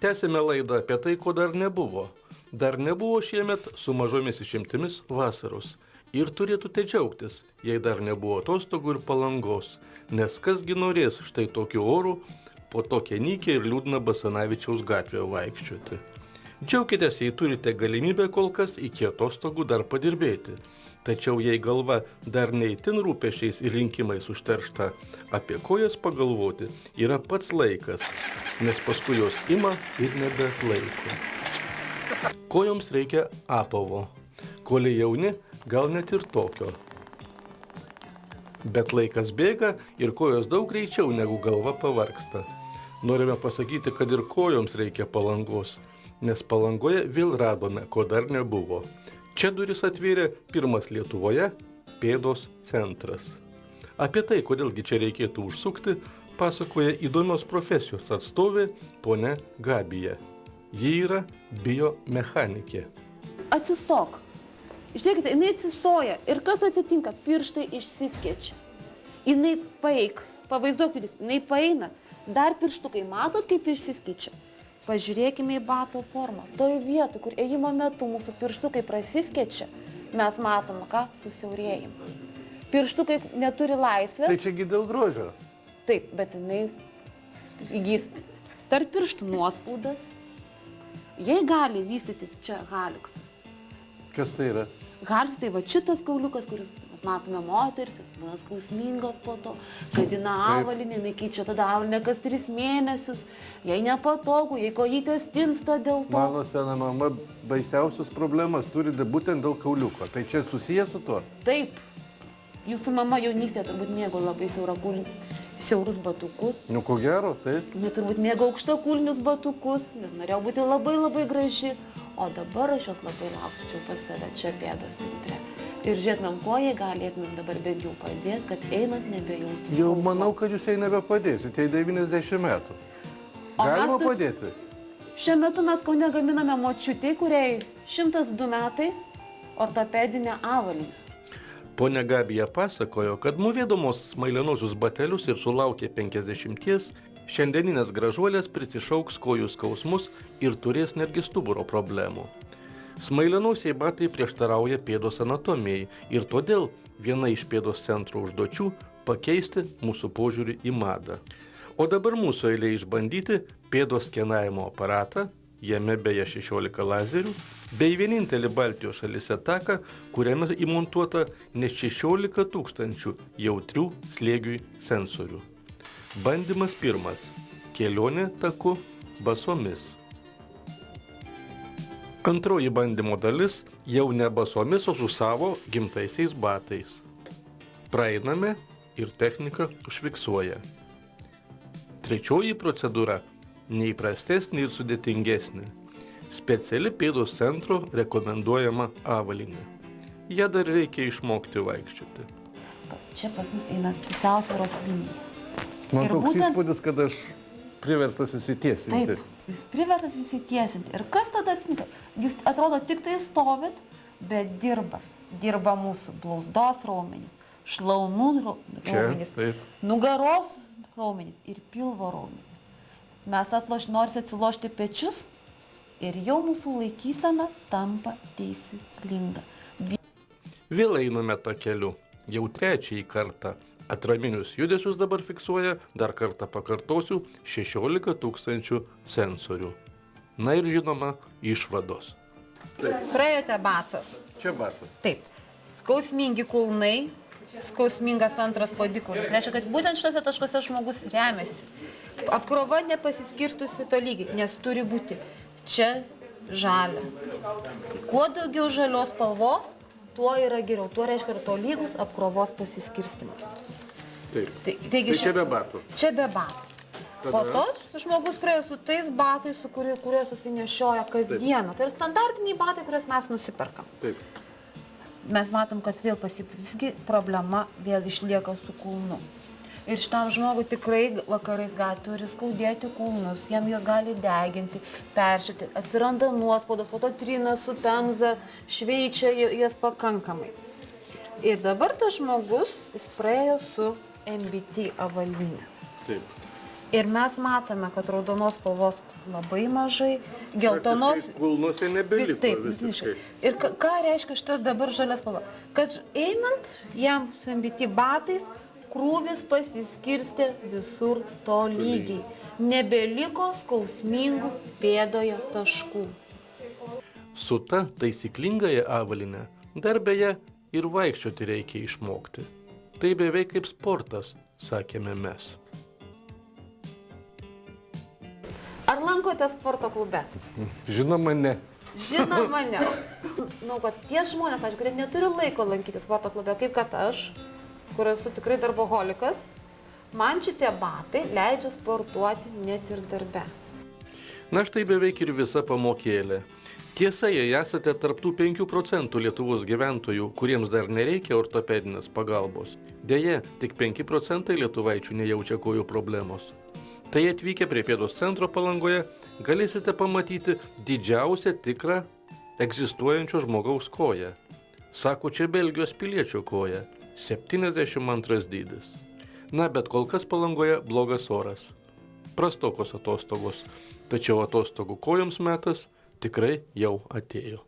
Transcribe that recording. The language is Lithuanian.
Tęsime laidą apie tai, ko dar nebuvo. Dar nebuvo šiemet su mažomis išimtimis vasaros. Ir turėtų te džiaugtis, jei dar nebuvo atostogų ir palangos. Nes kasgi norės štai tokiu oru po tokią nykę ir liūdną Basanavičiaus gatvėje vaikščioti. Džiaukitės, jei turite galimybę kol kas iki atostogų dar padirbėti. Tačiau jei galva dar neįtin rūpesčiais ir rinkimais užteršta, apie kojas pagalvoti yra pats laikas, nes paskui jos ima ir nebeatlaiko. Kojoms reikia apavo. Koliai jauni, gal net ir tokio. Bet laikas bėga ir kojos daug greičiau negu galva pavargsta. Norime pasakyti, kad ir kojoms reikia palangos, nes Palangoje vėl radome, ko dar nebuvo. Čia duris atvėrė pirmas Lietuvoje pėdos centras. Apie tai, kodėlgi čia reikėtų užsukti, pasakoja įdomios profesijos atstovė ponia Gabija. Ji yra biomechanikė. Atsistok. Žiūrėkite, jinai atsistoja ir kas atsitinka? Pirštai išsiskečia. Jinai paeik, pavaizduok judės, jinai paeina. Dar pirštukai, matot, kaip išsiskečia? Pažiūrėkime į bato formą. Toj vietoj, kur ėjimo metu mūsų pirštukai prasiskečia, mes matome, ką? Susiaurėjimą. Pirštukai neturi laisvės. Tai čiagi dėl grožio? Taip, bet jinai įgys tarp pirštų nuospaudas. Jei gali vystytis čia haliuksas. Kas tai yra? Haliuksas tai va šitas kauliukas, kuris mes matome moteris, jis būna skausmingas po to, gadina avalinį, jinai keičia tada avalinę kas 3 mėnesius, jei nepatogu, jei kojytės tinsta dėl to. Mano sena mama baisiausios problemas turi būtent dėl kauliuko. Tai čia susijęs su tuo? Taip. Jūsų mama jaunystėje turbūt mėgo labai siaurus batukus. Nu, ko gero, taip. Net turbūt mėgo aukštakulnius batukus, nes norėjau būti labai graži. O dabar aš jos labai lauksiu pas save čia pėdos centre. Ir žiūrėtumėm, ko jai galėtumėm dabar bent jau padėti, kad einant nebejaustų skausmo. Jau manau, kad jūs jai nebepadėsite, jai 90 metų. Galima padėti? Šiuo metu mes Kaune gaminame močiutei, kuriai 102 metai, ortopedinę avalynę. Ponia Gabija pasakojo, kad mūvėdamos smailenosius batelius ir sulaukė 50, šiandieninės gražuolės prisišauks kojų skausmus ir turės netgi stuburo problemų. Smailenosiai batai prieštarauja pėdos anatomijai ir todėl viena iš pėdos centro užduočių pakeisti mūsų požiūrį į madą. O dabar mūsų eilė išbandyti pėdos skenavimo aparatą, jame beje 16 lazerių, bei vienintelį Baltijos šalyse taką, kuriame įmontuota net 16 000 jautrių slėgiui sensorių. Bandymas pirmas. Kelionė taku basomis. Antroji bandymo dalis jau ne basomis, o su savo gimtaisiais batais. Praeiname ir technika užfiksuoja. Trečioji procedūra neįprastesnė ir sudėtingesnė. Speciali pėdos centro rekomenduojama avalynė. Ja dar reikia išmokti vaikščioti. Čia pas mus eina pusiausvyros linija. Man toks įspūdis, kad aš priverstas įsitiesinti. Taip, jūs priverstas įsitiesinti. Ir kas tada atsitinka? Jūs atrodo tik tai stovit, bet dirba. Dirba mūsų blauzdos raumenys, šlaunų raumenys, nugaros raumenys ir pilvo raumenys. Mes norisi atsilošti pečius ir jau mūsų laikysena tampa taisyklinga. Vėl einame tą keliu. Jau trečiąjį kartą. Atraminius judesius dabar fiksuoja, dar kartą pakartosiu, 16 000 sensorių. Na ir žinoma, išvados. Praėjote basas. Čia basas. Taip. Skausmingi kulnai, skausmingas antras podikulis. Reiškia, kad būtent šitose taškose žmogus remiasi. Apkrova nepasiskirstusi tolygiai, nes turi būti čia žalia. Kuo daugiau žalios spalvos, tuo yra geriau. Tuo reiškia ir tolygus apkrovos pasiskirstimas. Taip. Tai čia be batų. Čia be batų. Po to žmogus praėjo su tais batais, kuriuos susinešioja kasdieną. Tai yra standartiniai batai, kuriuos mes nusiperkam. Taip. Mes matom, kad vėl visgi problema vėl išlieka su kulnu. Ir šitam žmogui tikrai vakarais turi skaudėti kulnus, jam jie gali deginti, peršyti, atsiranda nuospaudos, po to trina su pemza, šveičia jas pakankamai. Ir dabar tas žmogus, jis praėjo su MBT avalyne. Taip. Ir mes matome, kad raudonos spalvos labai mažai, geltonos... Kulnuose nebeliko Taip, visiškai. Ir ką reiškia šitas dabar žalia spalva? Kad einant jam su MBT batais, krūvis pasiskirstė visur to lygiai. Nebeliko skausmingų pėdoje taškų. Su ta taisyklingąja avalyne dar beje ir vaikščioti reikia išmokti. Tai beveik kaip sportas, sakėme mes. Ar lankote sporto klube? Žinoma, ne. Žinoma, ne. Kad tie žmonės, pavyzdžiui, kurie neturi laiko lankyti sporto klube, kaip kad aš, kur esu tikrai darboholikas, man šitie batai leidžia sportuoti net ir darbe. Na štai beveik ir visa pamokėlė. Tiesa, jei esate tarptų 5% Lietuvos gyventojų, kuriems dar nereikia ortopedinės pagalbos. Deja, tik 5% lietuvaičių nejaučia kojų problemos. Tai atvykę prie pėdos centro Palangoje galėsite pamatyti didžiausią tikrą egzistuojančio žmogaus koją. Sako, čia Belgijos piliečio koja, 72 dydis. Na, bet kol kas Palangoje blogas oras. Prastokos atostogos, tačiau atostogų kojoms metas tikrai jau atėjo.